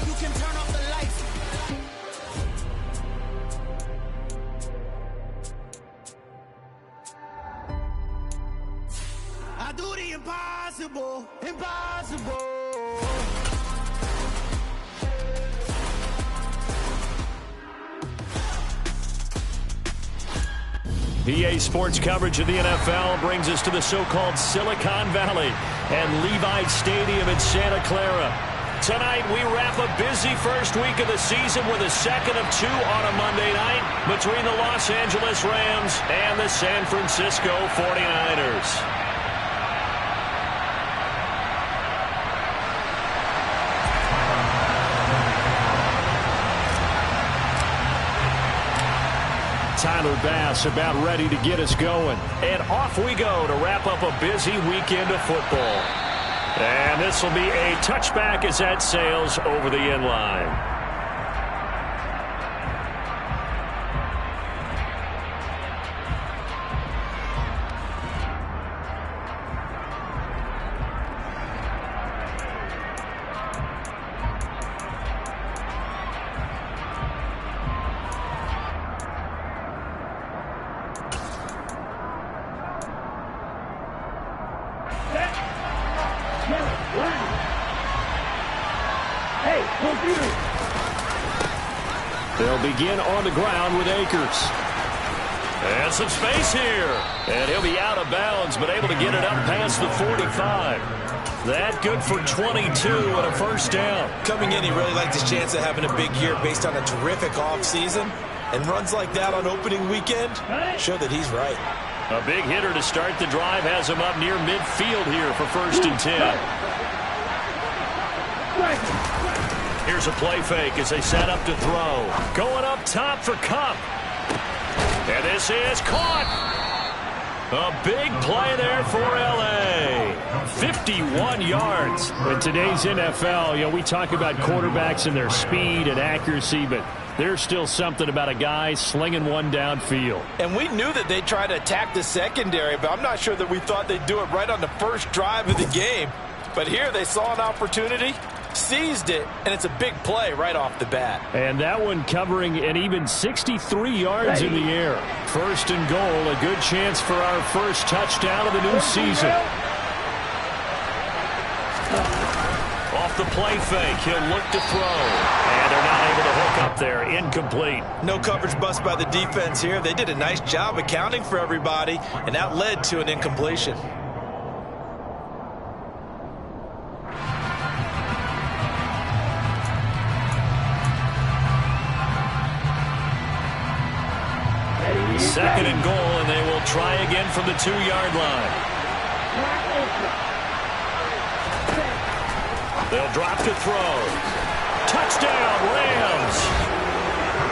You can turn off the lights. I do the impossible, impossible. EA Sports coverage of the NFL brings us to the so-called Silicon Valley and Levi Stadium in Santa Clara. Tonight, we wrap a busy first week of the season with a second of two on a Monday night between the Los Angeles Rams and the San Francisco 49ers. Tyler Bass about ready to get us going. And off we go to wrap up a busy weekend of football. And this will be a touchback as that sails over the end line. They'll begin on the ground with Akers. And some space here. And he'll be out of bounds, but able to get it up past the 45. That good for 22 and a first down. Coming in, he really liked his chance of having a big year based on a terrific offseason. And runs like that on opening weekend show that he's right. A big hitter to start the drive has him up near midfield here for first and 10. Here's a play fake as they set up to throw. Going up top for Kupp. And this is caught. A big play there for L.A. 51 yards. In today's NFL, we talk about quarterbacks and their speed and accuracy, but there's still something about a guy slinging one downfield. And we knew that they'd try to attack the secondary, but I'm not sure that we thought they'd do it right on the first drive of the game. But here they saw an opportunity, seized it, and it's a big play right off the bat. And that one covering an even 63 yards in the air. First and goal, a good chance for our first touchdown of the new season. Off the play fake, he'll look to throw. And they're not able to hook up there. Incomplete. No coverage bust by the defense here. They did a nice job accounting for everybody, and that led to an incompletion. Second and goal, and they will try again from the 2-yard line. They'll drop to throw. Touchdown, Rams.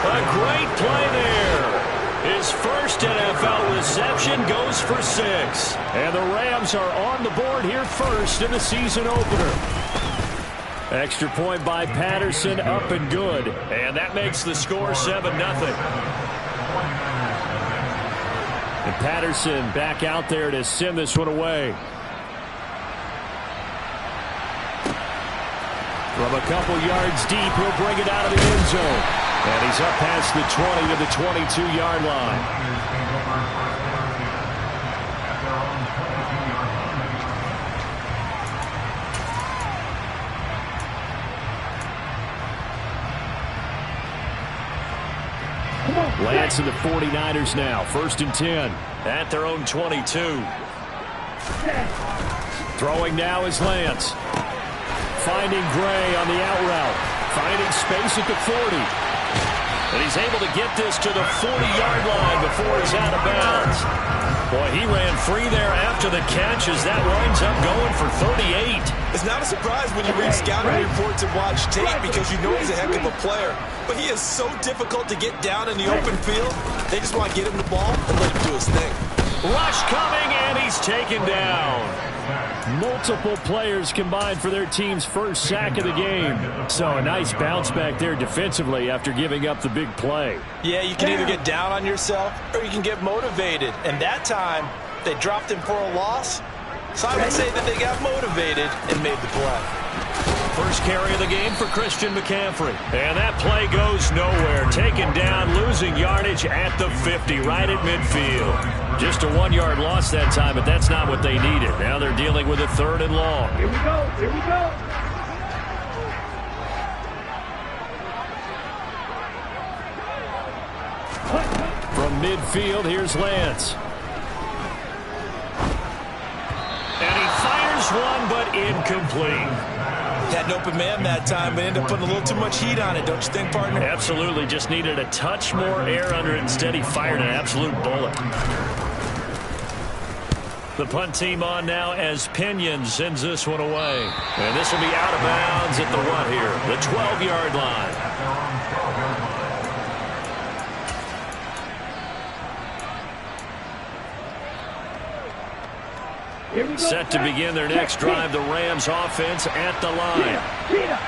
A great play there. His first NFL reception goes for 6. And the Rams are on the board here first in the season opener. Extra point by Patterson, up and good. And that makes the score 7-0. And Patterson back out there to send this one away. From a couple yards deep, he'll bring it out of the end zone. And he's up past the 20 to the 22-yard line. Lance and the 49ers now. First and 10 at their own 22. Throwing now is Lance. Finding Gray on the out route. Finding space at the 40. And he's able to get this to the 40-yard line before he's out of bounds. Boy, he ran free there after the catch as that winds up going for 38. It's not a surprise when you read scouting reports and watch tape because you know he's a heck of a player. But he is so difficult to get down in the open field. They just want to get him the ball and let him do his thing. Rush coming, and he's taken down. Multiple players combined for their team's first sack of the game. So a nice bounce back there defensively after giving up the big play. Yeah, you can either get down on yourself or you can get motivated. And that time, they dropped him for a loss. So I would say that they got motivated and made the play. First carry of the game for Christian McCaffrey. And that play goes nowhere. Taken down, losing yardage at the 50, right at midfield. Just a 1-yard loss that time, but that's not what they needed. Now they're dealing with a 3rd and long. Here we go. Here we go. From midfield, here's Lance. And he fires one, but incomplete. Had an open man that time, but ended up putting a little too much heat on it, don't you think, partner? Absolutely. Just needed a touch more air under it. Instead, he fired an absolute bullet. The punt team on now as Pinion sends this one away. And this will be out of bounds at the what here? The 12-yard line. Set to begin their next drive, the Rams offense at the line.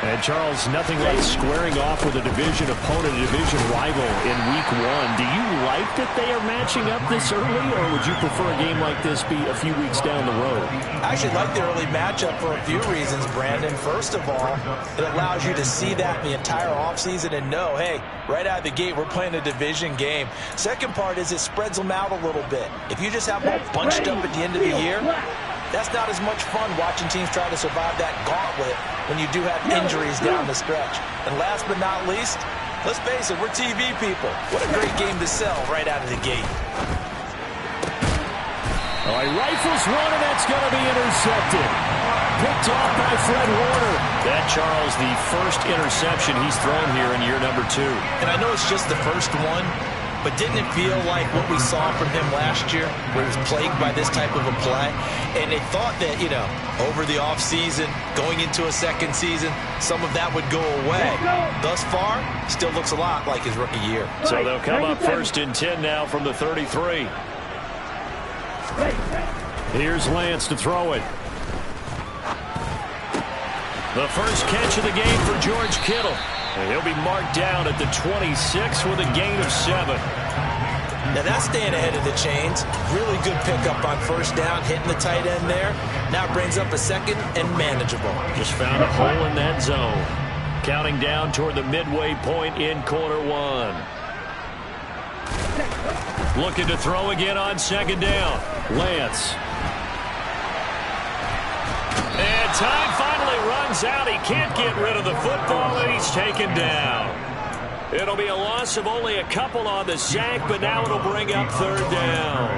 And Charles, nothing like squaring off with a division opponent, a division rival in week 1. Do you like that they are matching up this early, or would you prefer a game like this be a few weeks down the road? I actually like the early matchup for a few reasons, Brandon. First of all, it allows you to see that the entire offseason and know, hey, right out of the gate, we're playing a division game. Second part is it spreads them out a little bit. If you just have them all bunched up at the end of the year, that's not as much fun watching teams try to survive that gauntlet when you do have injuries down the stretch. And last but not least, let's face it, we're TV people. What a great game to sell right out of the gate. All right, rifles one, and that's going to be intercepted. Picked off by Fred Warner. That, Charles, the first interception he's thrown here in year number 2. And I know it's just the first one, but didn't it feel like what we saw from him last year, where he was plagued by this type of a play? And they thought that, you know, over the offseason, going into a second season, some of that would go away. Thus far, still looks a lot like his rookie year. So they'll come up 1st and 10 now from the 33. Here's Lance to throw it. The first catch of the game for George Kittle. And he'll be marked down at the 26 with a gain of 7. Now that's staying ahead of the chains. Really good pickup on first down, hitting the tight end there. Now brings up a 2nd and manageable. Just found a hole in that zone. Counting down toward the midway point in quarter 1. Looking to throw again on 2nd down. Lance. And time finally runs out. He can't get rid of the football, and he's taken down. It'll be a loss of only a couple on the sack, but now it'll bring up 3rd down.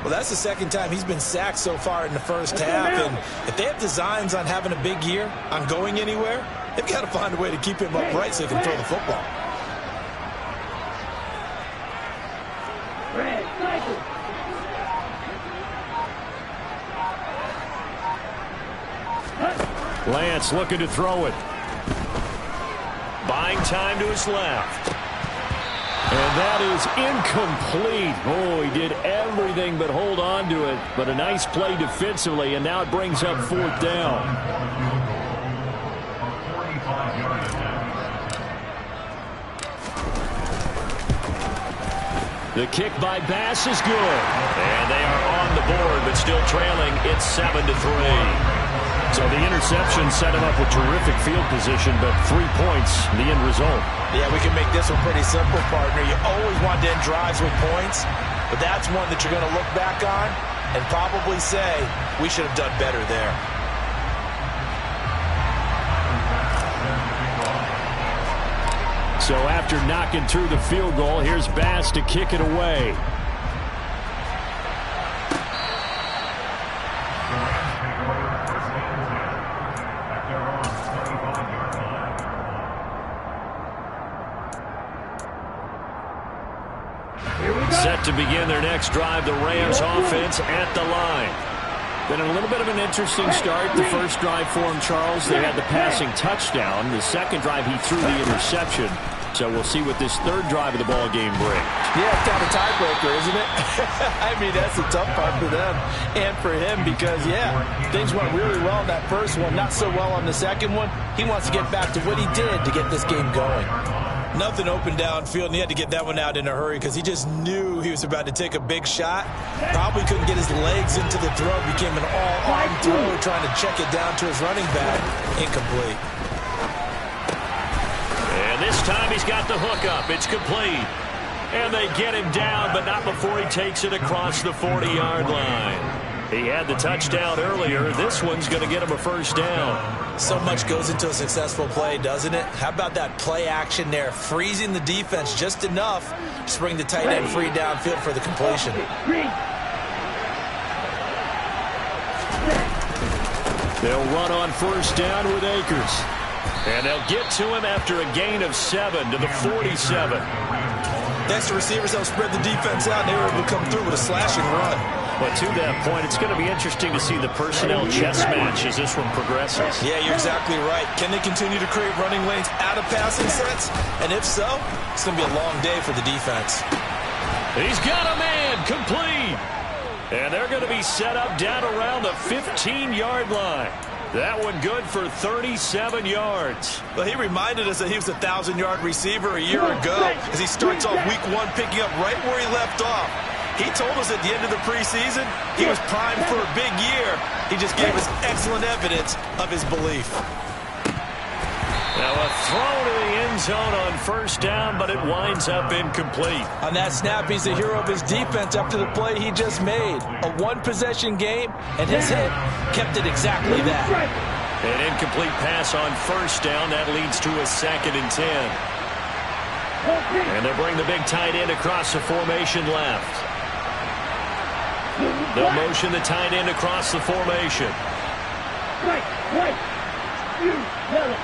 Well, that's the 2nd time he's been sacked so far in the first half, and if they have designs on having a big year, on going anywhere, they've got to find a way to keep him upright so he can throw the football. Lance looking to throw it. Buying time to his left. And that is incomplete. Oh, he did everything but hold on to it. But a nice play defensively, and now it brings up 4th down. The kick by Bass is good. And they are on the board, but still trailing. It's 7-3. So the interception set him up with terrific field position, but 3 points, the end result. Yeah, we can make this one pretty simple, partner. You always want to end drives with points, but that's one that you're going to look back on and probably say, we should have done better there. So after knocking through the field goal, here's Bass to kick it away. Set to begin their next drive, the Rams offense at the line. Been a little bit of an interesting start. The first drive for him, Charles, they had the passing touchdown. The second drive, he threw the interception. So we'll see what this 3rd drive of the ball game brings. Yeah, it's kind of a tiebreaker, isn't it? I mean, that's the tough part for them and for him because, yeah, things went really well in that first one, not so well on the second one. He wants to get back to what he did to get this game going. Nothing open downfield, and he had to get that one out in a hurry because he just knew he was about to take a big shot. Probably couldn't get his legs into the throw. Became an all-arm throw, trying to check it down to his running back. Incomplete. And this time he's got the hook up. It's complete. And they get him down, but not before he takes it across the 40-yard line. He had the touchdown earlier. This one's going to get him a first down. So much goes into a successful play, doesn't it? How about that play action there? Freezing the defense just enough to bring the tight end free downfield for the completion. They'll run on first down with Akers. And they'll get to him after a gain of 7 to the 47. Thanks to receivers, they'll spread the defense out, and they were able to come through with a slashing run. But to that point, it's going to be interesting to see the personnel chess match as this one progresses. Yeah, you're exactly right. Can they continue to create running lanes out of passing sets? And if so, it's going to be a long day for the defense. He's got a man, complete. And they're going to be set up down around the 15-yard line. That one good for 37 yards. Well, he reminded us that he was a 1,000-yard receiver a year ago as he starts off week 1 picking up right where he left off. He told us at the end of the preseason he was primed for a big year. He just gave us excellent evidence of his belief. Now a throw to the end zone on first down, but it winds up incomplete. On that snap, he's the hero of his defense after the play he just made. A one-possession game, and his hit kept it exactly that. An incomplete pass on first down. That leads to a 2nd and 10. And they bring the big tight end across the formation left. They'll motion the tight end across the formation. Right. You, yellow.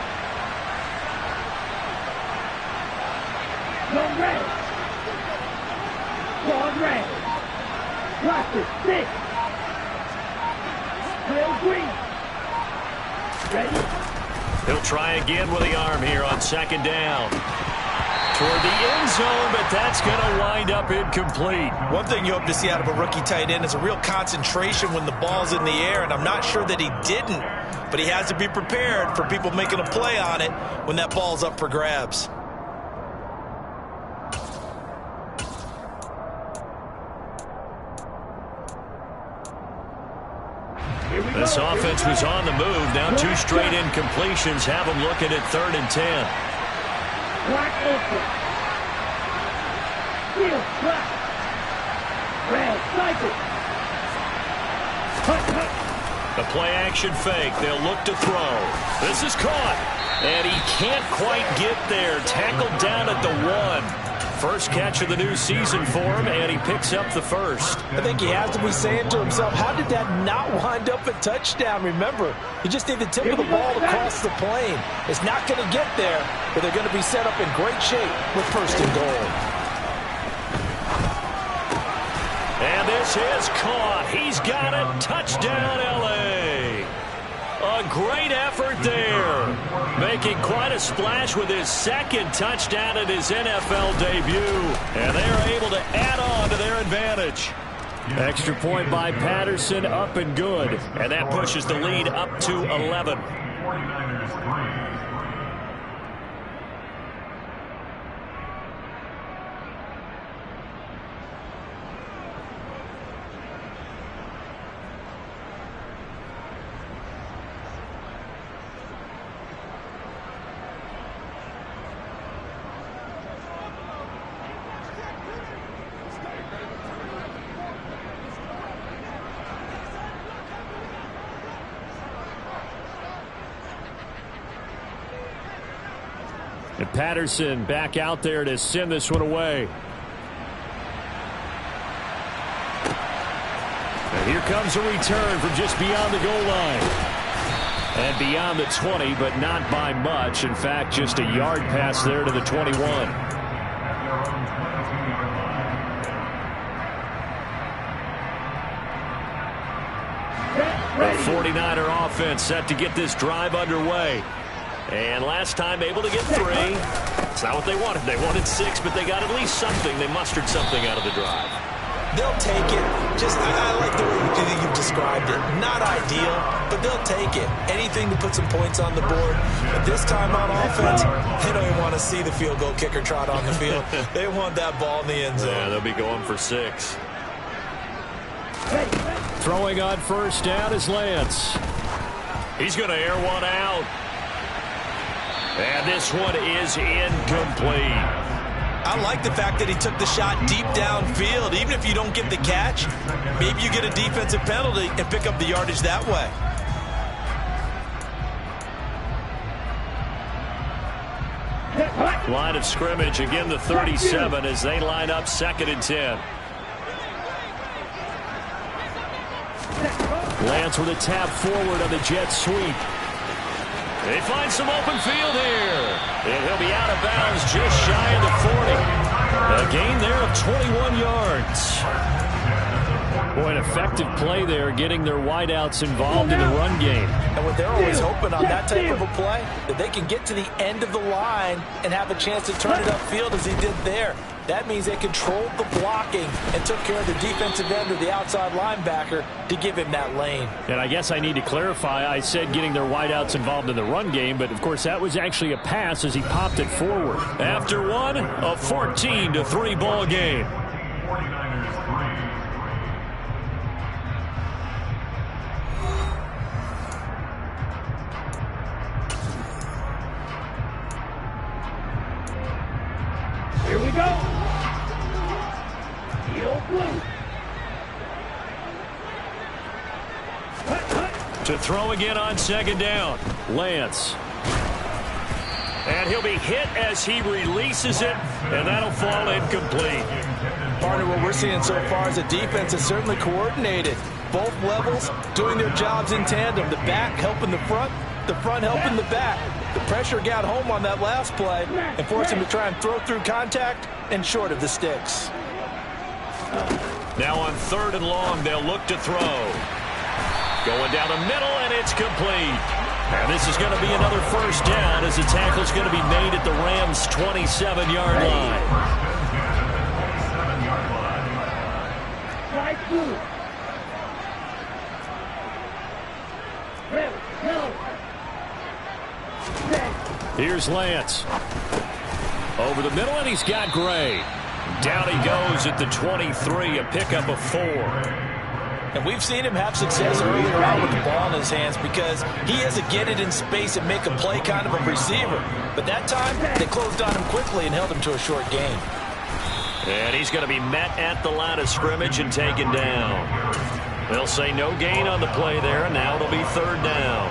Long red. Long red. Roster, 6. Trail green. Ready? He'll try again with the arm here on 2nd down. Toward the end zone, but that's going to wind up incomplete. One thing you hope to see out of a rookie tight end is a real concentration when the ball's in the air, and I'm not sure that he didn't, but he has to be prepared for people making a play on it when that ball's up for grabs. This offense was on the move. Now 2 straight incompletions have them looking at 3rd and 10. Black open. Steel black. Red cycle. A play-action fake. They'll look to throw. This is caught. And he can't quite get there. Tackled down at the 1. First catch of the new season for him, and he picks up the first. I think he has to be saying to himself, how did that not wind up a touchdown? Remember, you just need the tip of the ball across the plane. It's not going to get there, but they're going to be set up in great shape with 1st and goal. And this is caught. He's got it. Touchdown, L.A. A great effort there. Making quite a splash with his 2nd touchdown in his NFL debut. And they are able to add on to their advantage. Extra point by Patterson, up and good. And that pushes the lead up to 11. And Patterson back out there to send this one away. And here comes a return from just beyond the goal line. And beyond the 20, but not by much. In fact, just a yard pass there to the 21. The 49er offense set to get this drive underway. And last time able to get 3. It's not what they wanted. They wanted 6, but they got at least something. They mustered something out of the drive. They'll take it. I like the way you've described it. Not ideal, but they'll take it. Anything to put some points on the board. But this time on offense, they don't even want want to see the field goal kicker trot on the field. They want that ball in the end zone. Yeah, they'll be going for 6. Throwing on first down is Lance. He's going to air one out. And this one is incomplete. I like the fact that he took the shot deep downfield. Even if you don't get the catch, maybe you get a defensive penalty and pick up the yardage that way. Line of scrimmage, again the 37 as they line up 2nd and 10. Lance with a tap forward on the jet sweep. They find some open field here. And he'll be out of bounds just shy of the 40. A gain there of 21 yards. Boy, an effective play there, getting their wideouts involved in the run game. And what they're always hoping on that type of a play, that they can get to the end of the line and have a chance to turn it upfield as he did there. That means they controlled the blocking and took care of the defensive end of the outside linebacker to give him that lane. And I guess I need to clarify, I said getting their wideouts involved in the run game, but of course that was actually a pass as he popped it forward. After one, a 14-3 ball game. Here we go. Field blue. To throw again on 2nd down. Lance. And he'll be hit as he releases it, and that'll fall incomplete. Partner, what we're seeing so far is the defense is certainly coordinated. Both levels doing their jobs in tandem. The back helping the front helping the back. The pressure got home on that last play and forced him to try and throw through contact and short of the sticks. Now on 3rd and long, they'll look to throw. Going down the middle, and it's complete. And this is going to be another first down as the tackle's going to be made at the Rams' 27-yard line. Here's Lance. Over the middle, and he's got Gray. Down he goes at the 23, a pickup of 4. And we've seen him have success earlier on with the ball in his hands because he is a get it in space and make a play kind of a receiver. But that time, they closed on him quickly and held him to a short gain. And he's going to be met at the line of scrimmage and taken down. They'll say no gain on the play there, and now it'll be 3rd down.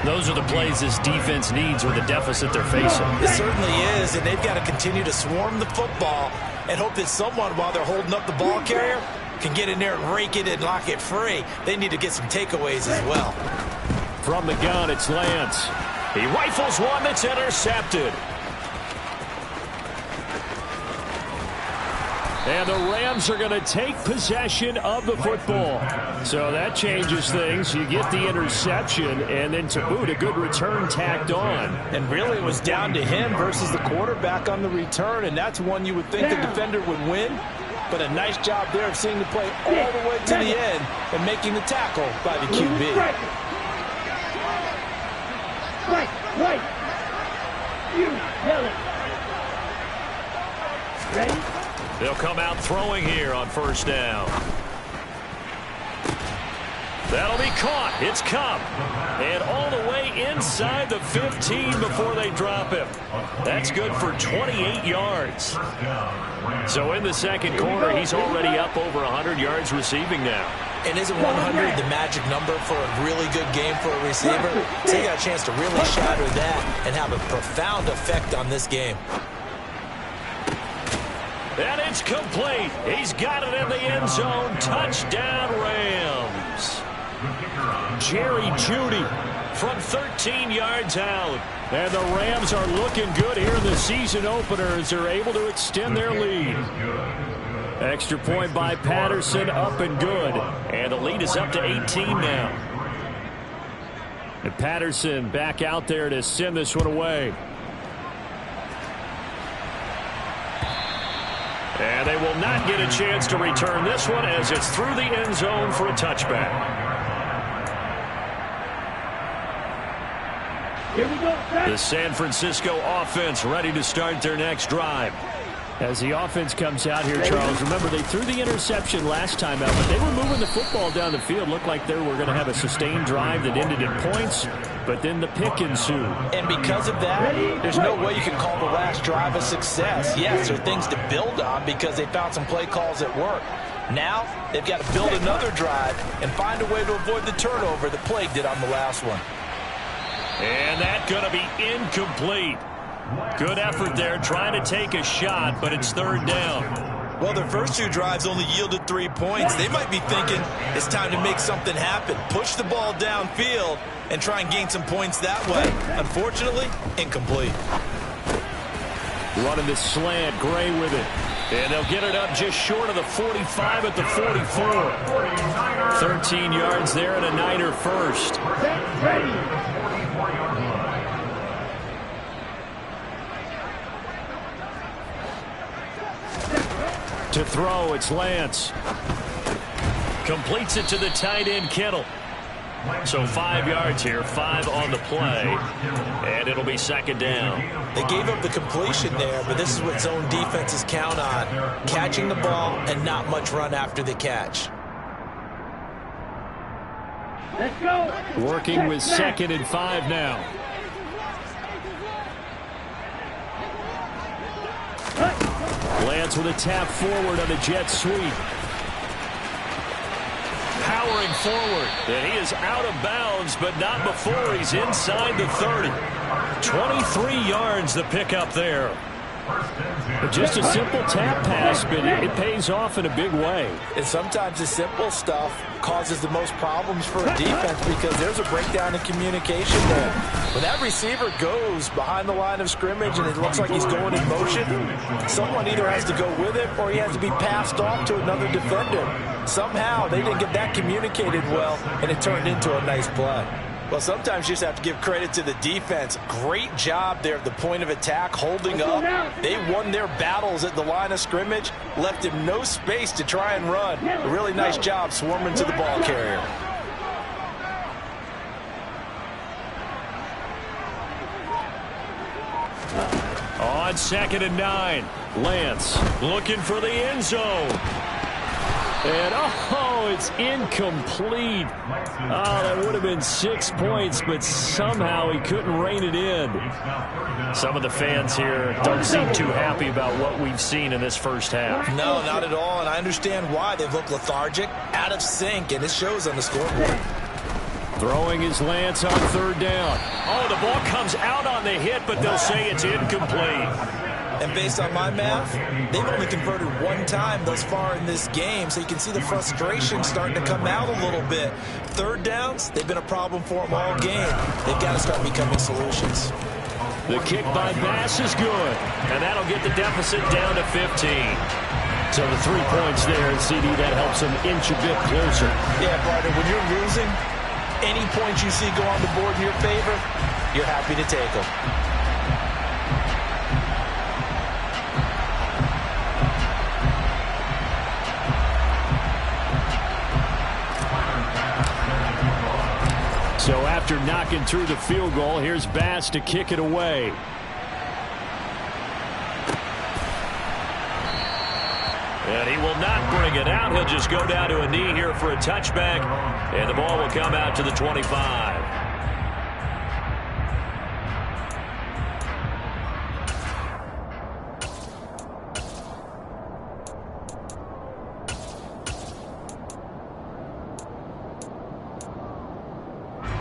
Those are the plays this defense needs with the deficit they're facing. It certainly is, and they've got to continue to swarm the football and hope that someone, while they're holding up the ball carrier, can get in there and rake it and lock it free. They need to get some takeaways as well. From the gun, it's Lance. He rifles one that's intercepted. And the Rams are going to take possession of the football. So that changes things. You get the interception, and then to boot, a good return tacked on. And really, it was down to him versus the quarterback on the return, and that's one you would think the defender would win. But a nice job there of seeing the play all the way to the end and making the tackle by the QB. Right. You held it. Ready? They'll come out throwing here on 1st down. That'll be caught. It's Cup. And all the way inside the 15 before they drop him. That's good for 28 yards. So in the 2nd quarter, he's already up over 100 yards receiving now. And isn't 100 the magic number for a really good game for a receiver? So he got a chance to really shatter that and have a profound effect on this game. And it's complete. He's got it in the end zone. Touchdown, Rams. Jerry Jeudy from 13 yards out. And the Rams are looking good here in the season opener as they're able to extend their lead. Extra point by Patterson, up and good. And the lead is up to 18 now. And Patterson back out there to send this one away. And they will not get a chance to return this one as it's through the end zone for a touchback. The San Francisco offense ready to start their next drive. As the offense comes out here, Charles, remember they threw the interception last time out, but they were moving the football down the field. Looked like they were going to have a sustained drive that ended in points, but then the pick ensued. And because of that, there's no way you can call the last drive a success. Yes, there are things to build on because they found some play calls that work. Now, they've got to build another drive and find a way to avoid the turnover that plagued it on the last one. And that's going to be incomplete. Good effort there, trying to take a shot, but it's third down. Well, their first two drives only yielded 3 points. They might be thinking it's time to make something happen. Push the ball downfield and try and gain some points that way. Unfortunately, incomplete. Running the slant, Gray with it. And they'll get it up just short of the 45 at the 44. 13 yards there and a Niner first. To throw, it's Lance. Completes it to the tight end, Kittle. So 5 yards here, 5 on the play, and it'll be second down. They gave up the completion there, but this is what zone defenses count on. Catching the ball and not much run after the catch. Let's go. Working with 2nd and 5 now. Lance with a tap forward on the jet sweep. Powering forward, and he is out of bounds, but not before he's inside the 30. 23 yards the pickup there. Just a simple tap pass, but it pays off in a big way. And sometimes the simple stuff causes the most problems for a defense because there's a breakdown in communication there. When that receiver goes behind the line of scrimmage and it looks like he's going in motion, someone either has to go with it or he has to be passed off to another defender. Somehow they didn't get that communicated well, and it turned into a nice play. Well, sometimes you just have to give credit to the defense. Great job there at the point of attack, holding up. They won their battles at the line of scrimmage, left him no space to try and run. A really nice job swarming to the ball carrier. On 2nd and 9, Lance looking for the end zone. And, it's incomplete. That would have been 6 points, but somehow he couldn't rein it in. Some of the fans here don't seem too happy about what we've seen in this first half. No, not at all, and I understand why. They've looked lethargic, out of sync, and it shows on the scoreboard. Throwing his Lance on 3rd down. Oh, the ball comes out on the hit, but they'll say it's incomplete. And based on my math, they've only converted 1 time thus far in this game, so you can see the frustration starting to come out a little bit. 3rd downs, they've been a problem for them all game. They've got to start becoming solutions. The kick by Bass is good. And that'll get the deficit down to 15. So the 3 points there, and CD, that helps them inch a bit closer. Yeah, partner, when you're losing, any points you see go on the board in your favor, you're happy to take them. So after knocking through the field goal, here's Bass to kick it away. And he will not bring it out. He'll just go down to a knee here for a touchback. And the ball will come out to the 25.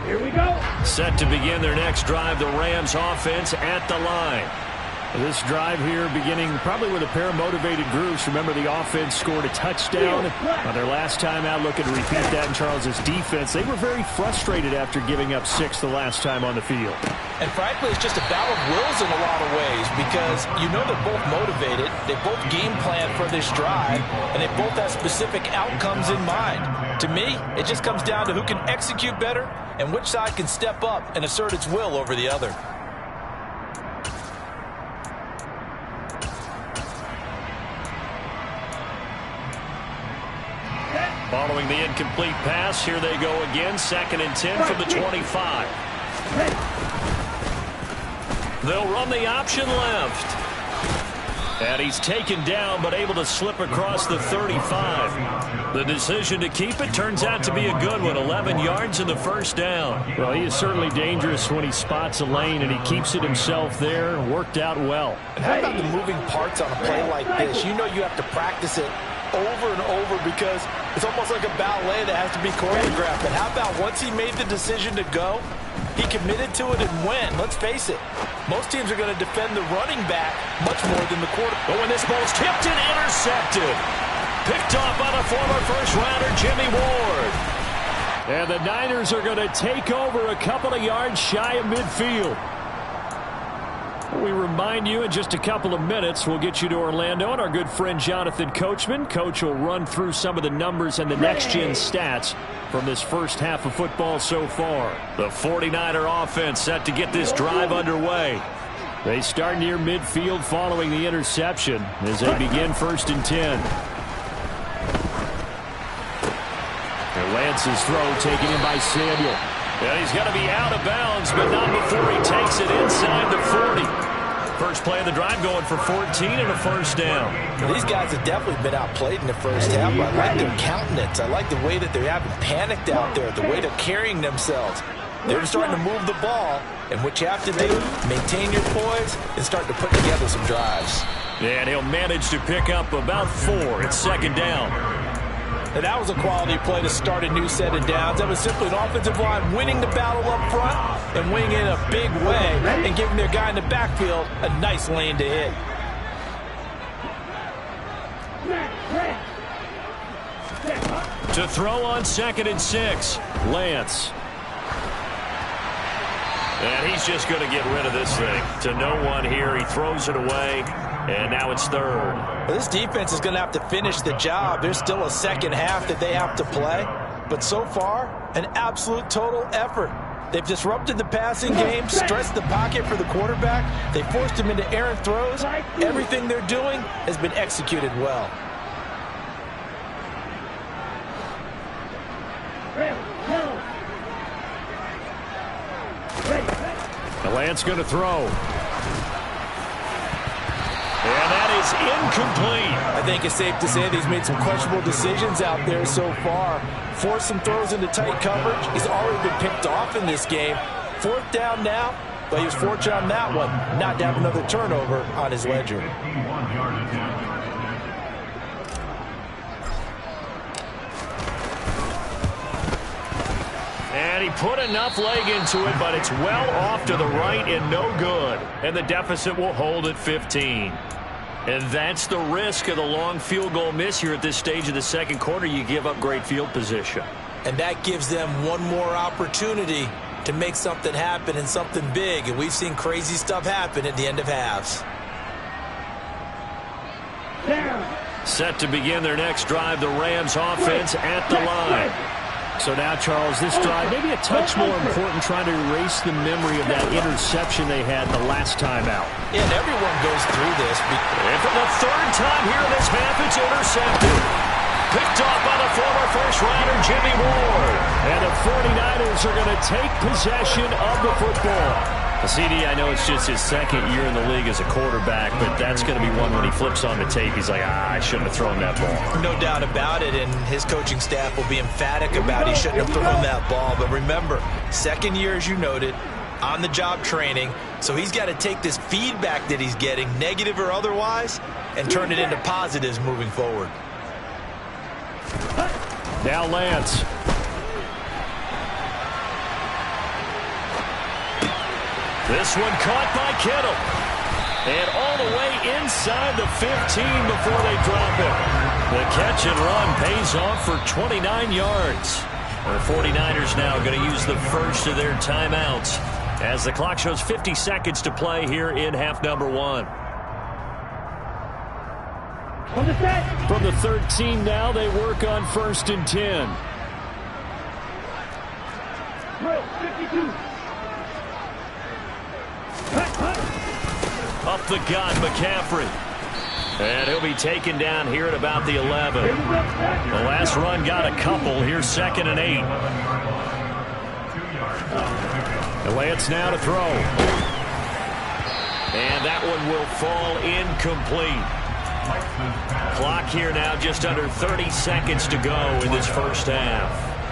Here we go. Set to begin their next drive, the Rams offense at the line. This drive here beginning probably with a pair of motivated groups. Remember, the offense scored a touchdown on their last time out. Looking to repeat that in Charles's defense. They were very frustrated after giving up 6 the last time on the field. And frankly, it's just a battle of wills in a lot of ways because you know they're both motivated. They both game plan for this drive, and they both have specific outcomes in mind. To me, it just comes down to who can execute better and which side can step up and assert its will over the other. Following the incomplete pass, here they go again. 2nd and 10 from the 25. They'll run the option left. And he's taken down, but able to slip across the 35. The decision to keep it turns out to be a good one. 11 yards in the first down. Well, he is certainly dangerous when he spots a lane, and he keeps it himself there. Worked out well. And how about the moving parts on a play like this? You know you have to practice it over and over because it's almost like a ballet that has to be choreographed. But how about once he made the decision to go, he committed to it and went. Let's face it, most teams are going to defend the running back much more than the quarterback. But when this ball's tipped and intercepted, picked off by the former first-rounder Jimmy Ward. And the Niners are going to take over a couple of yards shy of midfield. We remind you in just a couple of minutes, we'll get you to Orlando and our good friend Jonathan Coachman. Coach will run through some of the numbers and the next-gen stats from this first half of football so far. The 49er offense set to get this drive underway. They start near midfield following the interception as they begin 1st and 10. And Lance's throw taken in by Samuel. And he's going to be out of bounds, but not before he takes it inside the 40. First play of the drive going for 14 and a first down. Well, these guys have definitely been outplayed in the first half. I like their countenance. I like the way that they haven't panicked out there, the way they're carrying themselves. They're starting to move the ball, and what you have to do, maintain your poise and start to put together some drives. And he'll manage to pick up about 4 at 2nd down. And that was a quality play to start a new set of downs. That was simply an offensive line winning the battle up front and winning in a big way and giving their guy in the backfield a nice lane to hit. To throw on 2nd and 6, Lance. And he's just going to get rid of this thing. To no one here, he throws it away, and now it's 3rd. Well, this defense is going to have to finish the job. There's still a second half that they have to play. But so far, an absolute total effort. They've disrupted the passing game, stressed the pocket for the quarterback. They forced him into errant throws. Everything they're doing has been executed well. Lance going to throw. And that is incomplete. I think it's safe to say that he's made some questionable decisions out there so far. Forced some throws into tight coverage. He's already been picked off in this game. 4th down now, but he was fortunate on that one not to have another turnover on his ledger. And he put enough leg into it, but it's well off to the right and no good. And the deficit will hold at 15. And that's the risk of the long field goal miss here at this stage of the second quarter. You give up great field position. And that gives them one more opportunity to make something happen and something big. And we've seen crazy stuff happen at the end of halves. Set to begin their next drive, the Rams offense at the line. So now, Charles, this drive maybe a touch more important, trying to erase the memory of that interception they had the last time out. Yeah, and everyone goes through this. And for the 3rd time here in this half, it's intercepted. Picked off by the former first-rounder Jimmy Ward. And the 49ers are going to take possession of the football. CD, I know it's just his 2nd year in the league as a quarterback, but that's going to be one when he flips on the tape. He's like, I shouldn't have thrown that ball. No doubt about it, and his coaching staff will be emphatic about he shouldn't have thrown that ball. But remember, 2nd year, as you noted, on-the-job training, so he's got to take this feedback that he's getting, negative or otherwise, and turn it into positives moving forward. Now Lance. This one caught by Kittle. And all the way inside the 15 before they drop it. The catch and run pays off for 29 yards. The 49ers now going to use the first of their timeouts as the clock shows 50 seconds to play here in half number 1. From the 13 now, they work on 1st and 10. 52. Up the gut, McCaffrey. And he'll be taken down here at about the 11. The last run got a couple. Here's 2nd and 8. And Lance now to throw. And that one will fall incomplete. Clock here now, just under 30 seconds to go in this first half.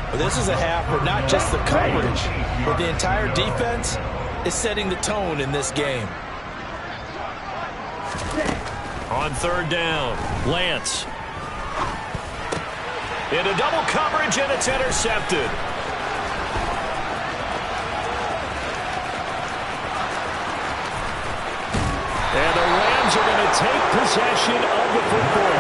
Well, this is a half where not just the coverage, but the entire defense is setting the tone in this game. On third down, Lance. Into double coverage, and it's intercepted. And the Rams are going to take possession of the football.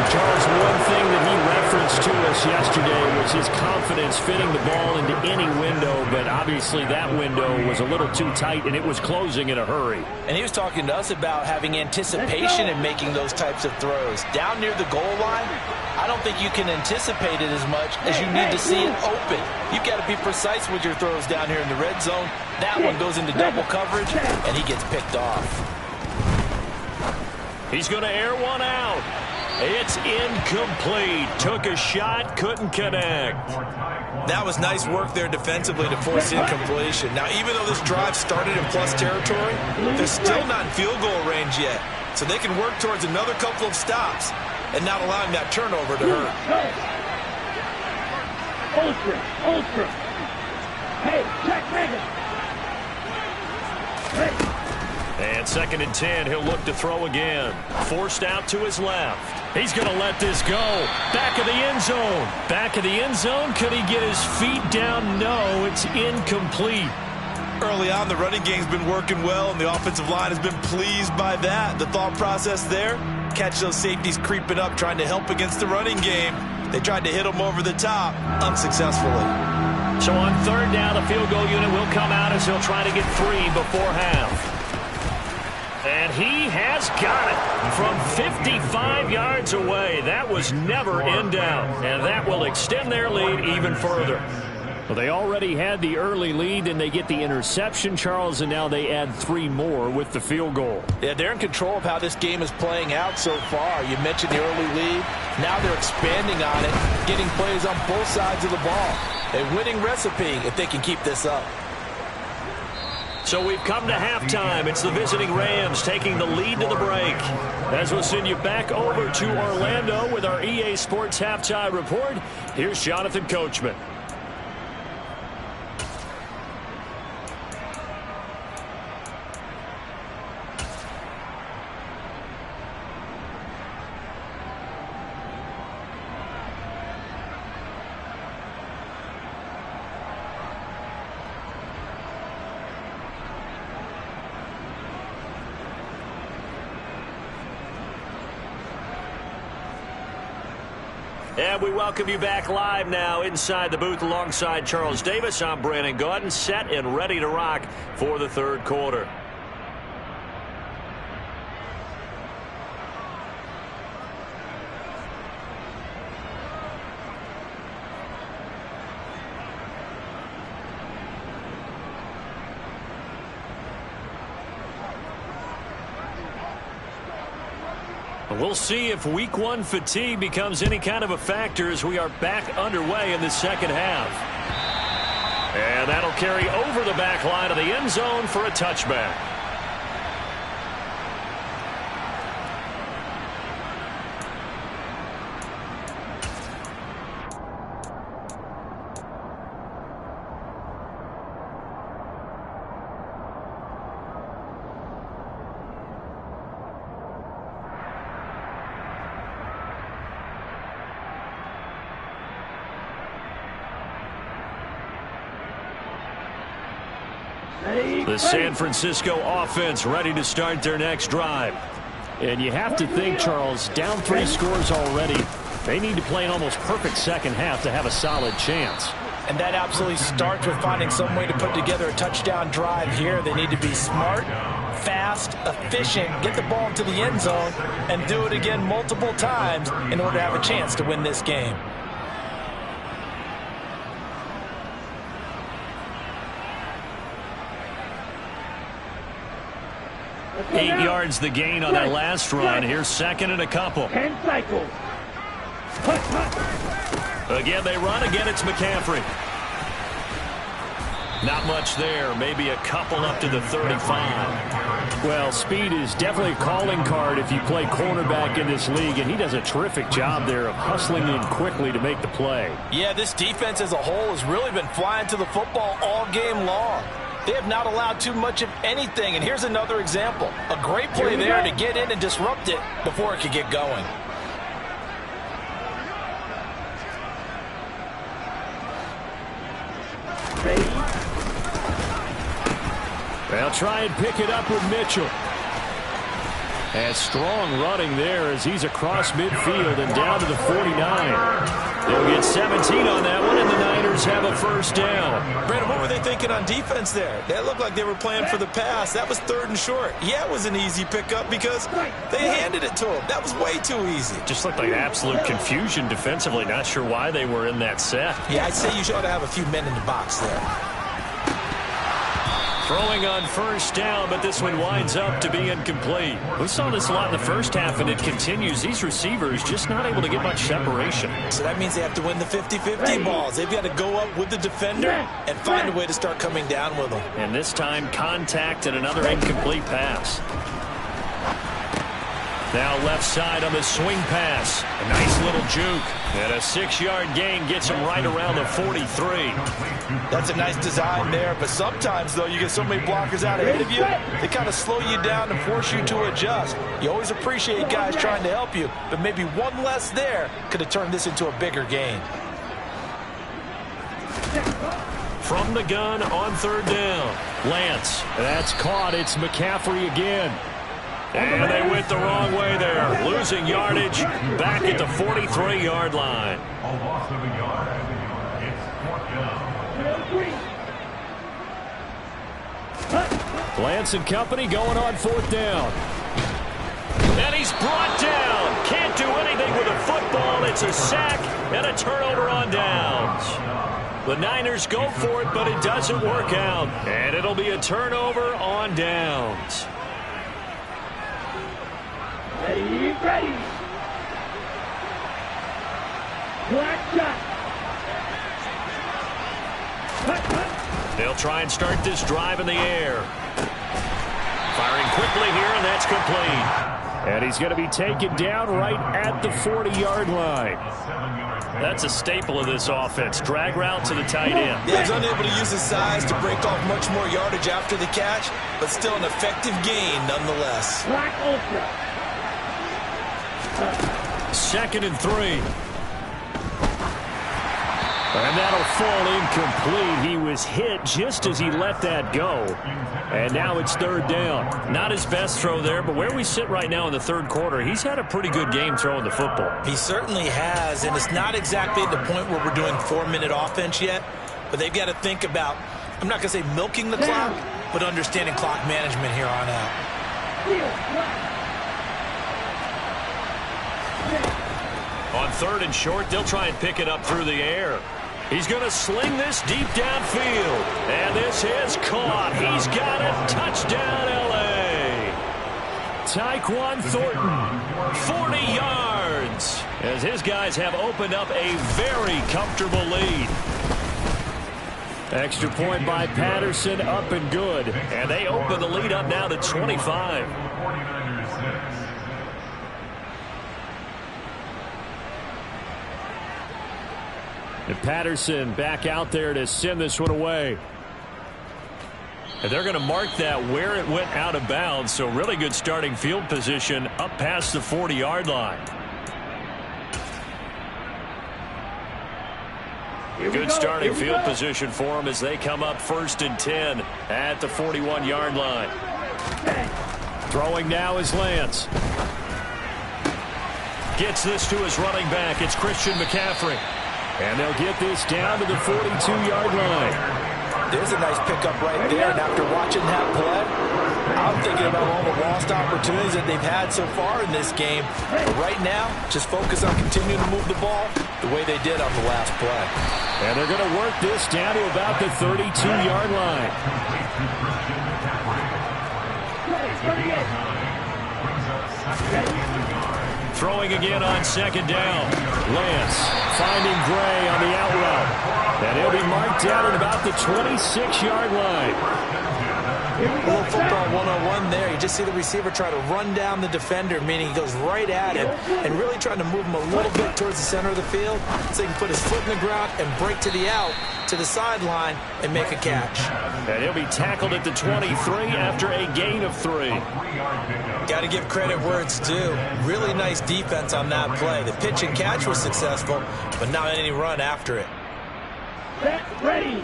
Charles, one thing that he referenced to us yesterday was his confidence fitting the ball into any window, but obviously that window was a little too tight, and it was closing in a hurry. And he was talking to us about having anticipation in making those types of throws. Down near the goal line, I don't think you can anticipate it as much as you need to see it open. You've got to be precise with your throws down here in the red zone. That one goes into double coverage, and he gets picked off. He's going to air one out. It's incomplete. Took a shot, couldn't connect. That was nice work there defensively to force incompletion. Now, even though this drive started in plus territory, they're still not in field goal range yet. So they can work towards another couple of stops and not allowing that turnover to hurt. Ultra. Hey, check Megan. Hey. And 2nd and 10, he'll look to throw again. Forced out to his left. He's going to let this go. Back of the end zone. Back of the end zone. Could he get his feet down? No, it's incomplete. Early on, the running game's been working well, and the offensive line has been pleased by that. The thought process there, catch those safeties creeping up, trying to help against the running game. They tried to hit them over the top, unsuccessfully. So on third down, the field goal unit will come out as he'll try to get 3 before half. And he has got it from 55 yards away. That was never in doubt. And that will extend their lead even further. Well, they already had the early lead, and they get the interception, Charles, and now they add 3 more with the field goal. Yeah, they're in control of how this game is playing out so far. You mentioned the early lead. Now they're expanding on it, getting plays on both sides of the ball. A winning recipe if they can keep this up. So we've come to halftime. It's the visiting Rams taking the lead to the break. As we'll send you back over to Orlando with our EA Sports Halftime Report, here's Jonathan Coachman. And we welcome you back live now inside the booth alongside Charles Davis. I'm Brandon Gaudin, set and ready to rock for the third quarter. We'll see if week 1 fatigue becomes any kind of a factor as we are back underway in the second half. And that'll carry over the back line of the end zone for a touchback. The San Francisco offense ready to start their next drive. And you have to think, Charles, down 3 scores already. They need to play an almost perfect second half to have a solid chance. And that absolutely starts with finding some way to put together a touchdown drive here. They need to be smart, fast, efficient, get the ball into the end zone, and do it again multiple times in order to have a chance to win this game. Eight yards the gain on that last run. Here's second and a couple. 10 cycles. Again, they run. Again, it's McCaffrey. Not much there. Maybe a couple up to the 35. Well, speed is definitely a calling card if you play cornerback in this league, and he does a terrific job there of hustling in quickly to make the play. Yeah, this defense as a whole has really been flying to the football all game long. They have not allowed too much of anything, and here's another example. A great play there to get in and disrupt it before it could get going. They'll try and pick it up with Mitchell. And strong running there as he's across midfield and down to the 49. They'll get 17 on that one, and the Niners have a first down. Brandon, what were they thinking on defense there? That looked like they were playing for the pass. That was 3rd and short. Yeah, it was an easy pickup because they handed it to him. That was way too easy. Just looked like absolute confusion defensively. Not sure why they were in that set. Yeah, I'd say you ought to have a few men in the box there. Throwing on first down, but this one winds up to be incomplete. We saw this a lot in the first half, and it continues. These receivers just not able to get much separation. So that means they have to win the 50-50 balls. They've got to go up with the defender and find a way to start coming down with them. And this time, contact and another incomplete pass. Now left side on the swing pass. A nice little juke. And a 6-yard gain gets him right around the 43. That's a nice design there, but sometimes, though, you get so many blockers out ahead of you, they kind of slow you down and force you to adjust. You always appreciate guys trying to help you, but maybe one less there could have turned this into a bigger gain. From the gun on 3rd down. Lance. That's caught. It's McCaffrey again. And they went the wrong way there. Losing yardage back at the 43-yard line. Lance and company going on 4th down. And he's brought down. Can't do anything with a football. It's a sack and a turnover on downs. The Niners go for it, but it doesn't work out. And it'll be a turnover on downs. Ready. Black shot. They'll try and start this drive in the air. Firing quickly here, and that's complete. And he's going to be taken down right at the 40-yard line. That's a staple of this offense. Drag route to the tight end. Yeah, he's unable to use his size to break off much more yardage after the catch, but still an effective gain nonetheless. Black ultra. 2nd and 3. And that'll fall incomplete. He was hit just as he let that go. And now it's 3rd down. Not his best throw there, but where we sit right now in the 3rd quarter, he's had a pretty good game throwing the football. He certainly has, and it's not exactly at the point where we're doing 4-minute offense yet, but they've got to think about, I'm not going to say milking the clock, but understanding clock management here on out. On 3rd and short, they'll try and pick it up through the air. He's going to sling this deep downfield. And this is caught. He's got it. Touchdown, L.A. Tyquan Thornton. 40 yards. As his guys have opened up a very comfortable lead. Extra point by Patterson, up and good. And they open the lead up now to 25. And Patterson back out there to send this one away. And they're going to mark that where it went out of bounds. So really good starting field position up past the 40-yard line. Good starting field position for them as they come up 1st and 10 at the 41-yard line. Throwing now is Lance. Gets this to his running back. It's Christian McCaffrey. And they'll get this down to the 42-yard line. There's a nice pickup right there, and after watching that play, I'm thinking about all the lost opportunities that they've had so far in this game. But right now, just focus on continuing to move the ball the way they did on the last play. And they're going to work this down to about the 32-yard line. Throwing again on 2nd down. Lance finding Gray on the out route. And he'll be marked down at about the 26-yard line. A little football 101 there. You just see the receiver try to run down the defender, meaning he goes right at him and really trying to move him a little bit towards the center of the field so he can put his foot in the ground and break to the out, to the sideline, and make a catch. And he'll be tackled at the 23 after a gain of 3. Got to give credit where it's due. Really nice defense on that play. The pitch and catch was successful, but not any run after it. Ready.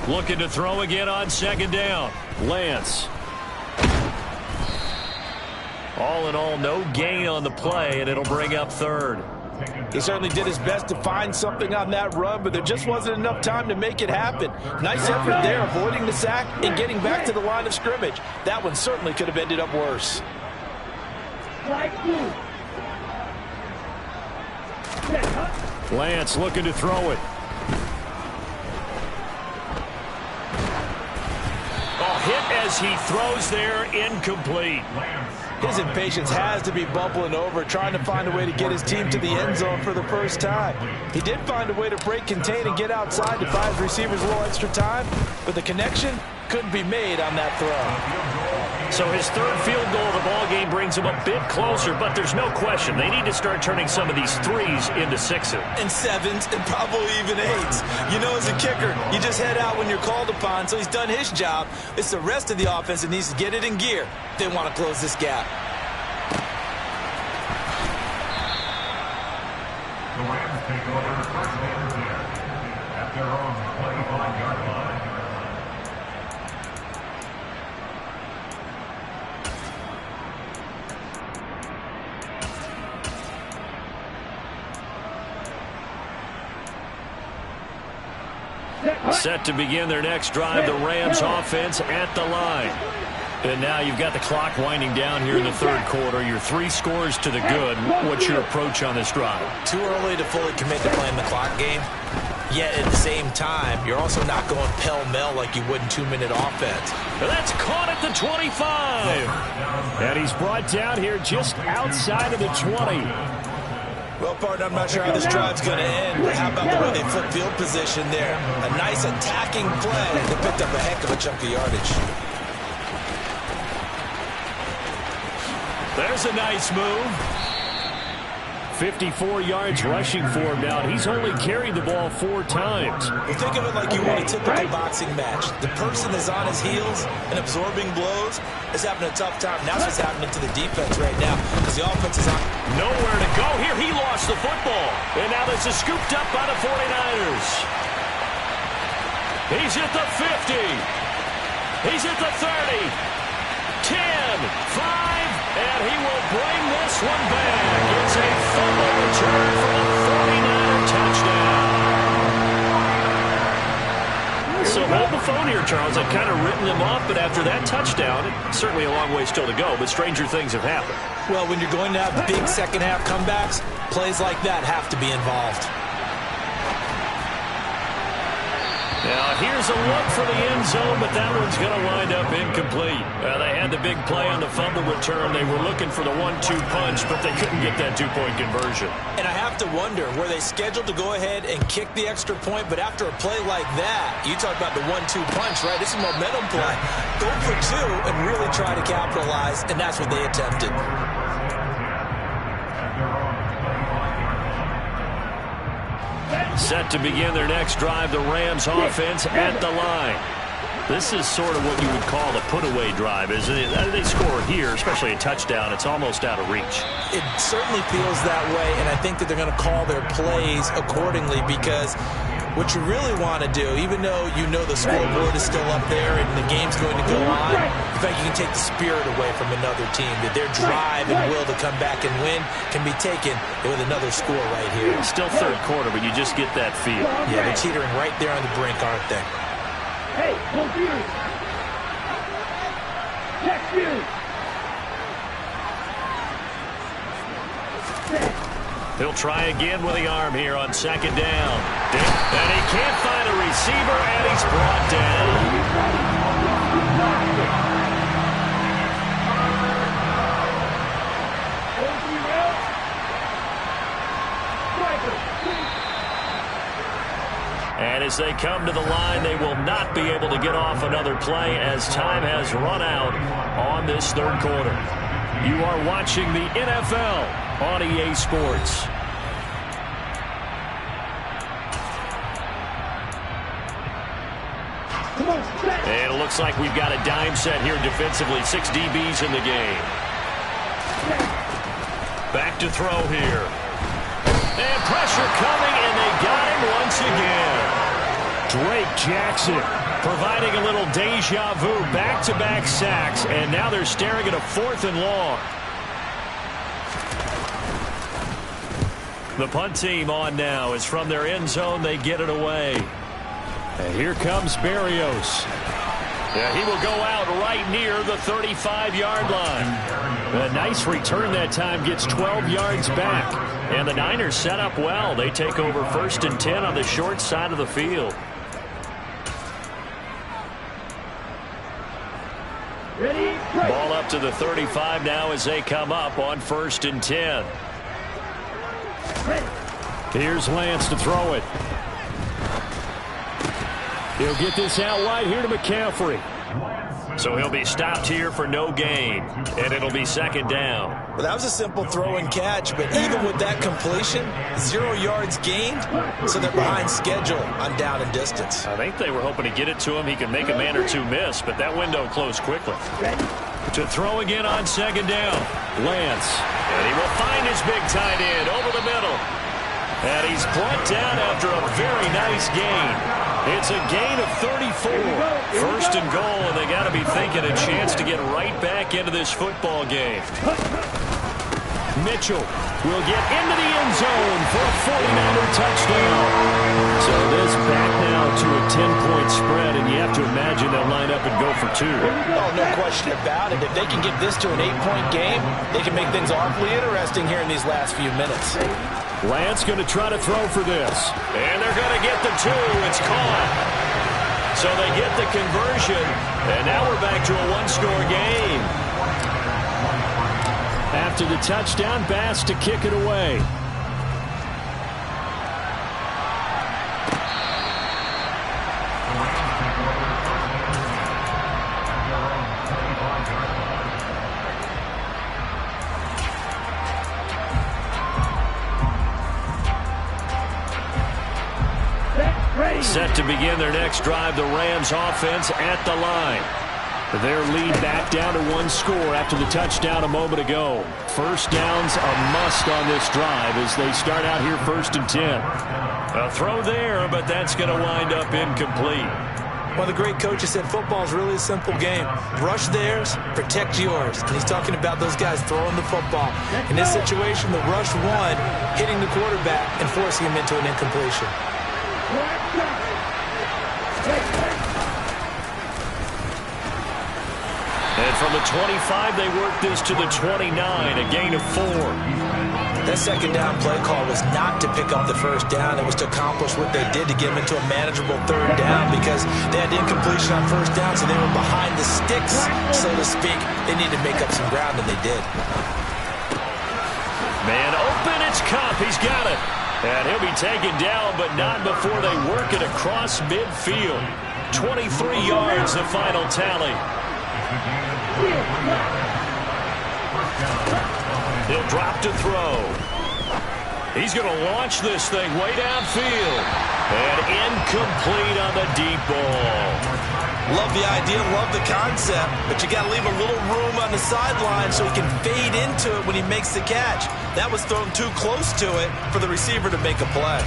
Looking to throw again on second down. Lance. All in all, no gain on the play, and it'll bring up third. He certainly did his best to find something on that run, but there just wasn't enough time to make it happen. Nice effort there, avoiding the sack and getting back to the line of scrimmage. That one certainly could have ended up worse. Lance looking to throw it. Hit as he throws there, incomplete. His impatience has to be bubbling over, trying to find a way to get his team to the end zone for the first time. He did find a way to break, contain, and get outside to buy his receivers a little extra time, but the connection couldn't be made on that throw. So his third field goal of the ball game brings him a bit closer, but there's no question they need to start turning some of these threes into sixes. And sevens, and probably even eights. You know, as a kicker, you just head out when you're called upon, so he's done his job. It's the rest of the offense that needs to get it in gear if they want to close this gap. The Rams take over the first down here at their own 25-yard line. Set to begin their next drive, the Rams offense at the line. And now you've got the clock winding down here in the third quarter. Your 3 scores to the good. What's your approach on this drive? Too early to fully commit to playing the clock game. Yet at the same time, you're also not going pell-mell like you would in 2-minute offense. And that's caught at the 25. And he's brought down here just outside of the 20. Well, partner, I'm not sure how this drive's going to end, but how about the way they flip field position there? A nice attacking play. They picked up a heck of a chunk of yardage. There's a nice move. 54 yards rushing for him now, and he's only carried the ball 4 times. Well, think of it like you want a typical boxing match. The person is on his heels and absorbing blows is having a tough time. That's what's happening to the defense right now because the offense is on. Nowhere to go here. He lost the football. And now this is scooped up by the 49ers. He's at the 50. He's at the 30. 10, 5. And he will bring this one back. It's a fumble return for a 49er touchdown. So hold the phone here, Charles. I've kind of written them off, but after that touchdown, it's certainly a long way still to go, but stranger things have happened. Well, when you're going to have big second-half comebacks, plays like that have to be involved. Now, here's a look for the end zone, but that one's going to wind up incomplete. They had the big play on the fumble return. They were looking for the 1-2 punch, but they couldn't get that 2-point conversion. And I have to wonder, were they scheduled to go ahead and kick the extra point, but after a play like that, you talk about the 1-2 punch, right? This is a momentum play. Go for 2 and really try to capitalize, and that's what they attempted. Set to begin their next drive, the Rams offense at the line. This is sort of what you would call a put-away drive, isn't it? They score here, especially a touchdown. It's almost out of reach. It certainly feels that way, and I think that they're going to call their plays accordingly because what you really want to do, even though you know the scoreboard is still up there and the game's going to go on, in fact, you can take the spirit away from another team, that their drive and will to come back and win can be taken with another score right here. Still third quarter, but you just get that feel. Yeah, they're teetering right there on the brink, aren't they? Hey, confused. Check you. He'll try again with the arm here on second down. And he can't find a receiver, and he's brought down. as they come to the line. They will not be able to get off another play as time has run out on this third quarter. You are watching the NFL on EA Sports. And it looks like we've got a dime set here defensively. 6 DBs in the game. Back to throw here. And pressure coming, and they got him once again. Drake Jackson providing a little deja vu. Back-to-back sacks, and now they're staring at a 4th and long. The punt team on now is from their end zone. They get it away. And here comes Berrios. Yeah, he will go out right near the 35-yard line. A nice return that time, gets 12 yards back. And the Niners set up well. They take over 1st and 10 on the short side of the field. Ball up to the 35 now as they come up on 1st and 10. Here's Lance to throw it. He'll get this out wide here to McCaffrey. So he'll be stopped here for no gain, and it'll be 2nd down. Well, that was a simple throw and catch, but even with that completion, 0 yards gained, so they're behind schedule on down and distance. I think they were hoping to get it to him. He could make a man or two miss, but that window closed quickly. To throw again on 2nd down, Lance. And he will find his big tight end over the middle. And he's brought down after a very nice gain. It's a gain of 34. 1st and goal, and they got to be thinking a chance to get right back into this football game. Mitchell will get into the end zone for a 49er touchdown. So this back now to a 10-point spread, and you have to imagine they'll line up and go for 2. Oh, no question about it. If they can get this to an 8-point game, they can make things awfully interesting here in these last few minutes. Lance going to try to throw for this. And they're going to get the 2. It's caught. So they get the conversion, and now we're back to a 1-score game. After the touchdown, Bass to kick it away. Set to begin their next drive, the Rams offense at the line. Their lead back down to 1 score after the touchdown a moment ago. 1st down's a must on this drive as they start out here 1st and 10. A throw there, but that's going to wind up incomplete. One of the great coaches said football is really a simple game. Rush theirs, protect yours. And he's talking about those guys throwing the football. In this situation, the rush one, hitting the quarterback and forcing him into an incompletion. And from the 25, they work this to the 29, a gain of 4. That 2nd down play call was not to pick up the 1st down. It was to accomplish what they did to get them into a manageable 3rd down because they had incompletion on 1st down, so they were behind the sticks, so to speak. They needed to make up some ground, and they did. Man open, it's Cup. He's got it. And he'll be taken down, but not before they work it across midfield. 23 yards, the final tally. He'll drop to throw. He's going to launch this thing way downfield. And incomplete on the deep ball. Love the idea, love the concept, but you got to leave a little room on the sideline so he can fade into it when he makes the catch. That was thrown too close to it for the receiver to make a play.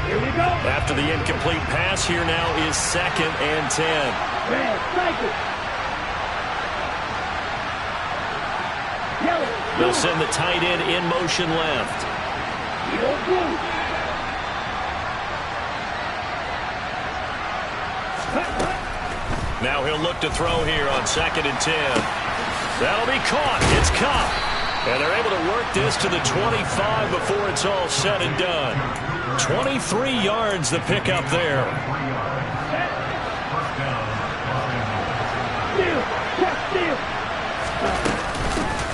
Here we go. After the incomplete pass, here now is 2nd and 10. They'll send the tight end in motion left. Now he'll look to throw here on 2nd and 10. That'll be caught. It's Cup. And they're able to work this to the 25 before it's all said and done. 23 yards the pickup there.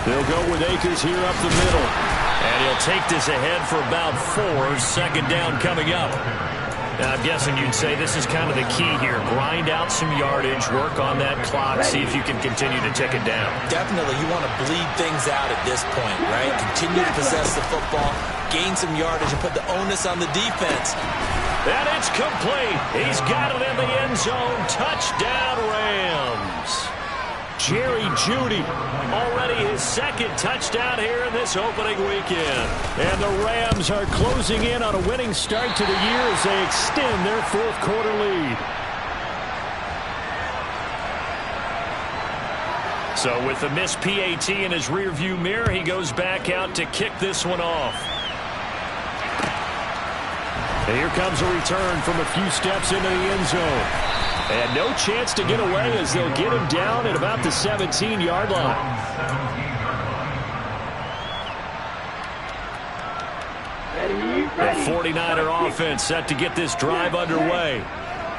They'll go with Akers here up the middle. And he'll take this ahead for about 4. Second down coming up. Now, I'm guessing you'd say this is kind of the key here. Grind out some yardage, work on that clock, see if you can continue to tick it down. Definitely, you want to bleed things out at this point, right? Continue to possess the football, gain some yardage, and put the onus on the defense. And it's complete. He's got it in the end zone. Touchdown, Rams. Jerry Jeudy, already his second touchdown here in this opening weekend. And the Rams are closing in on a winning start to the year as they extend their fourth quarter lead. So with the missed PAT in his rearview mirror, he goes back out to kick this one off. And here comes a return from a few steps into the end zone. And no chance to get away as they'll get him down at about the 17-yard line. The 49er offense set to get this drive underway.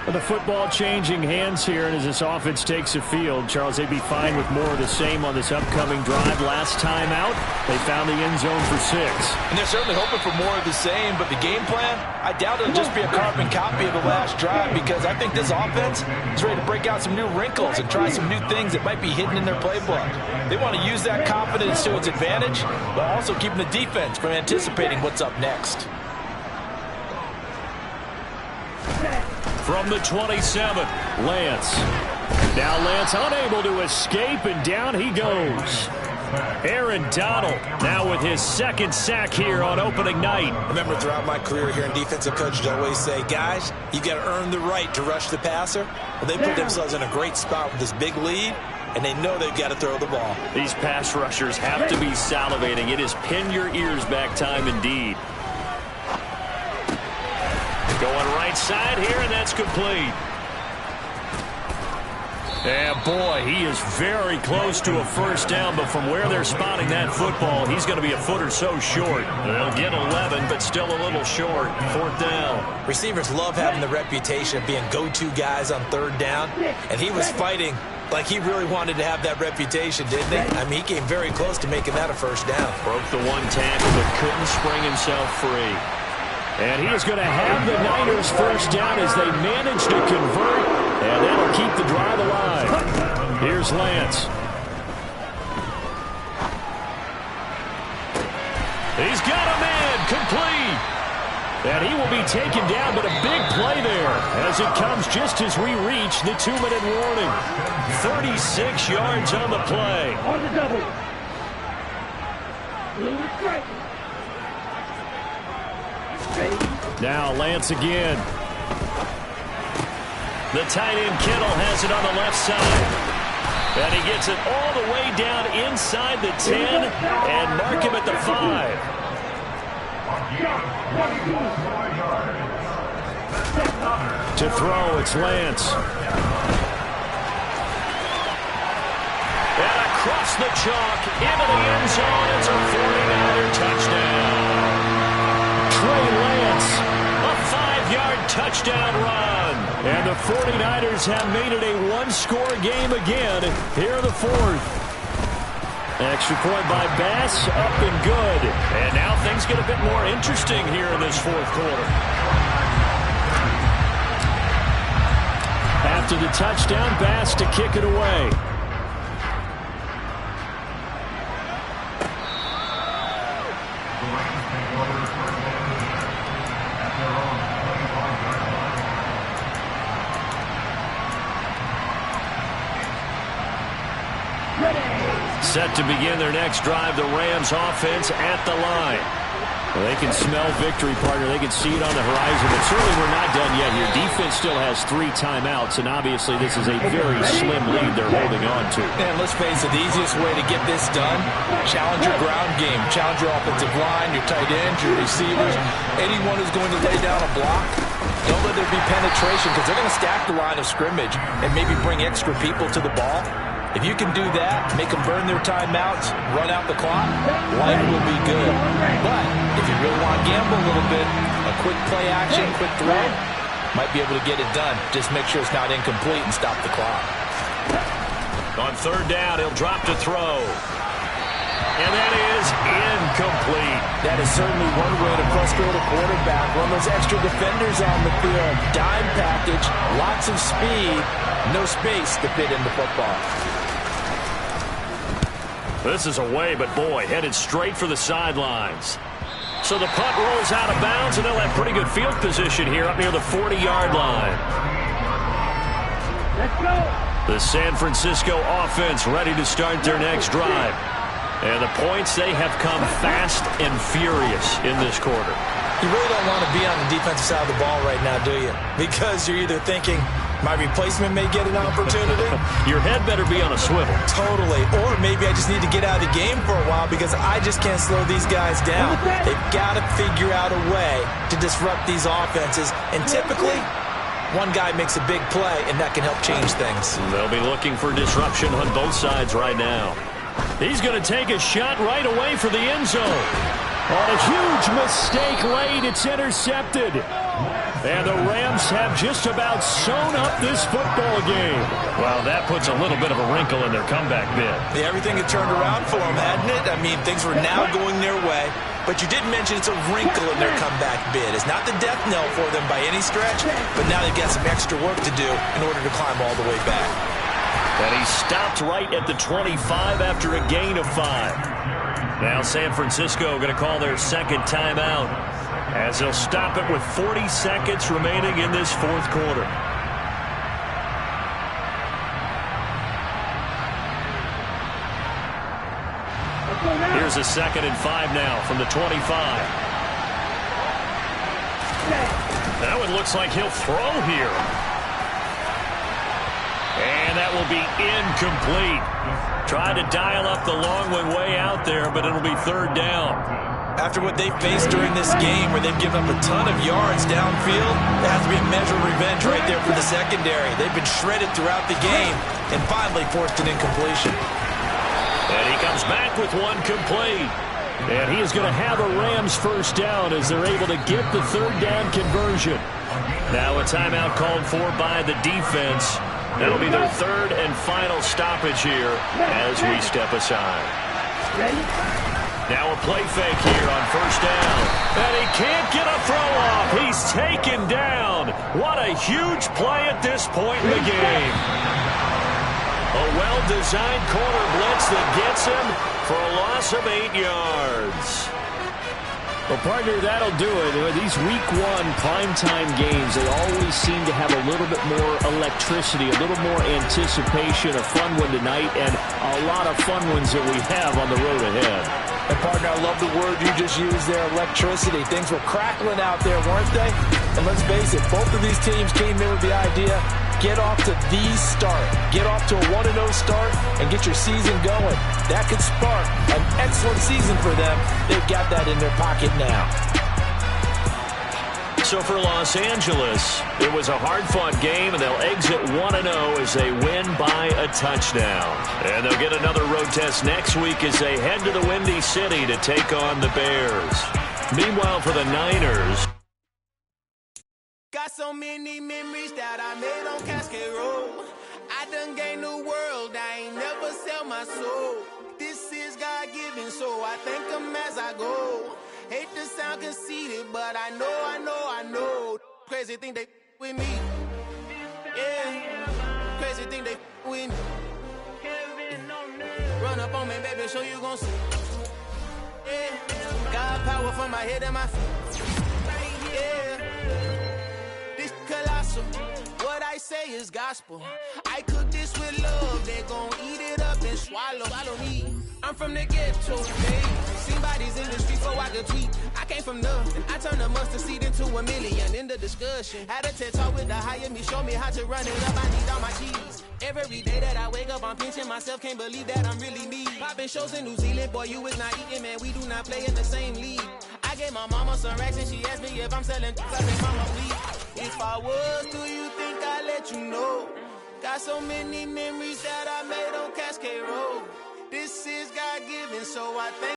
The football changing hands here, and as this offense takes the field, Charles, they'd be fine with more of the same on this upcoming drive. Last time out, they found the end zone for 6. And they're certainly hoping for more of the same, but the game plan, I doubt it'll just be a carbon copy of the last drive, because I think this offense is ready to break out some new wrinkles and try some new things that might be hidden in their playbook. They want to use that confidence to its advantage, but also keeping the defense from anticipating what's up next. From the 27, Lance. Now Lance unable to escape, and down he goes. Aaron Donald now with his second sack here on opening night. Remember, throughout my career here in defensive coaches always say, guys, you got to earn the right to rush the passer. Well, they put themselves in a great spot with this big lead, and they know they've got to throw the ball. These pass rushers have to be salivating. It is pin your ears back time indeed. Going right side here, and that's complete. And boy, he is very close to a first down, but from where they're spotting that football, he's going to be a foot or so short. They'll get 11, but still a little short. Fourth down. Receivers love having the reputation of being go-to guys on third down, and he was fighting like he really wanted to have that reputation, didn't he? I mean, he came very close to making that a first down. Broke the one tackle, but couldn't spring himself free. And he is going to have the Niners first down as they manage to convert, and that'll keep the drive alive. Here's Lance. He's got a man complete. And he will be taken down, but a big play there as it comes just as we reach the 2-minute warning. 36 yards on the play. On the double. Now Lance again. The tight end Kittle has it on the left side. And he gets it all the way down inside the 10 and mark him at the 5. To throw, it's Lance. And across the chalk, into the end zone, it's a 49er touchdown. Trey Lance. A 5-yard touchdown run. And the 49ers have made it a one-score game again here in the fourth. Extra point by Bass, up and good. And now things get a bit more interesting here in this fourth quarter. After the touchdown, Bass to kick it away. Set to begin their next drive, the Rams offense at the line. Well, they can smell victory, partner. They can see it on the horizon, but certainly we're not done yet here. Defense still has 3 timeouts, and obviously this is a very slim lead they're holding on to. And let's face it, the easiest way to get this done, challenge your ground game. Challenge your offensive line, your tight ends, your receivers, anyone who's going to lay down a block. Don't let there be penetration, because they're going to stack the line of scrimmage and maybe bring extra people to the ball. If you can do that, make them burn their timeouts, run out the clock, life will be good. But if you really want to gamble a little bit, a quick play action, quick throw, might be able to get it done. Just make sure it's not incomplete and stop the clock. On third down, he'll drop to throw. And that is incomplete. That is certainly one way to frustrate a quarterback. Run those extra defenders on the field. Dime package, lots of speed, no space to fit into football. This is away, but boy, headed straight for the sidelines. So the punt rolls out of bounds, and they'll have pretty good field position here up near the 40-yard line. Let's go. The San Francisco offense ready to start their next drive. And the points, they have come fast and furious in this quarter. You really don't want to be on the defensive side of the ball right now, do you? Because you're either thinking, my replacement may get an opportunity. Your head better be on a swivel. Totally. Or maybe I just need to get out of the game for a while because I just can't slow these guys down. They've got to figure out a way to disrupt these offenses. And typically, one guy makes a big play, and that can help change things. They'll be looking for disruption on both sides right now. He's going to take a shot right away for the end zone. On a huge mistake late, it's intercepted. And the Rams have just about sewn up this football game. Well, that puts a little bit of a wrinkle in their comeback bid. Yeah, everything had turned around for them, hadn't it? I mean, things were now going their way. But you did mention it's a wrinkle in their comeback bid. It's not the death knell for them by any stretch, but now they've got some extra work to do in order to climb all the way back. And he stopped right at the 25 after a gain of 5. Now San Francisco going to call their second timeout as they'll stop it with 40 seconds remaining in this fourth quarter. Here's a 2nd and 5 now from the 25. That one looks like he'll throw here. And that will be incomplete. Tried to dial up the long one way out there, but it'll be 3rd down. After what they faced during this game where they've given up a ton of yards downfield, there has to be a measure of revenge right there for the secondary. They've been shredded throughout the game and finally forced an incompletion. And he comes back with one complete. And he is going to have a Rams first down as they're able to get the 3rd down conversion. Now a timeout called for by the defense. That'll be their 3rd and final stoppage here as we step aside. Now a play fake here on 1st down. And he can't get a throw off. He's taken down. What a huge play at this point in the game. A well-designed corner blitz that gets him for a loss of 8 yards. Well, partner, that'll do it. These Week 1 primetime games, they always seem to have a little bit more electricity, a little more anticipation. A fun one tonight, and a lot of fun ones that we have on the road ahead. And, partner, I love the word you just used there, electricity. Things were crackling out there, weren't they? And let's face it, both of these teams came in with the idea, get off to the start. Get off to a 1-0 start and get your season going. That could spark an excellent season for them. They've got that in their pocket now. So for Los Angeles, it was a hard-fought game, and they'll exit 1-0 as they win by a touchdown. And they'll get another road test next week as they head to the Windy City to take on the Bears. Meanwhile, for the Niners, Got so many memories that I made on Cascade Road. I done gained the world, I ain't never sell my soul. This is God-given, so I thank him as I go. Hate to sound conceited, but I know. Crazy think they with me. Yeah, crazy think they with me. Run up on me, baby, show you gon' see. Yeah, God power from my head and my feet. Yeah. Colossal. What I say is gospel. I cook this with love. They gon' eat it up and swallow. Follow me. I'm from the ghetto, baby. Seen bodies in the street so I could tweet. I came from nothing. I turned a mustard seed into a million. In the discussion, had a TED talk with the higher me. Show me how to run it up. I need all my keys. Every day that I wake up, I'm pinching myself. Can't believe that I'm really me. Popping shows in New Zealand. Boy, you is not eating, man. We do not play in the same league. I gave my mama some racks and she asked me if I'm selling. I said, mama, please. If I was, do you think I'd let you know? Got so many memories that I made on Cascade Road. This is God-given, so I thank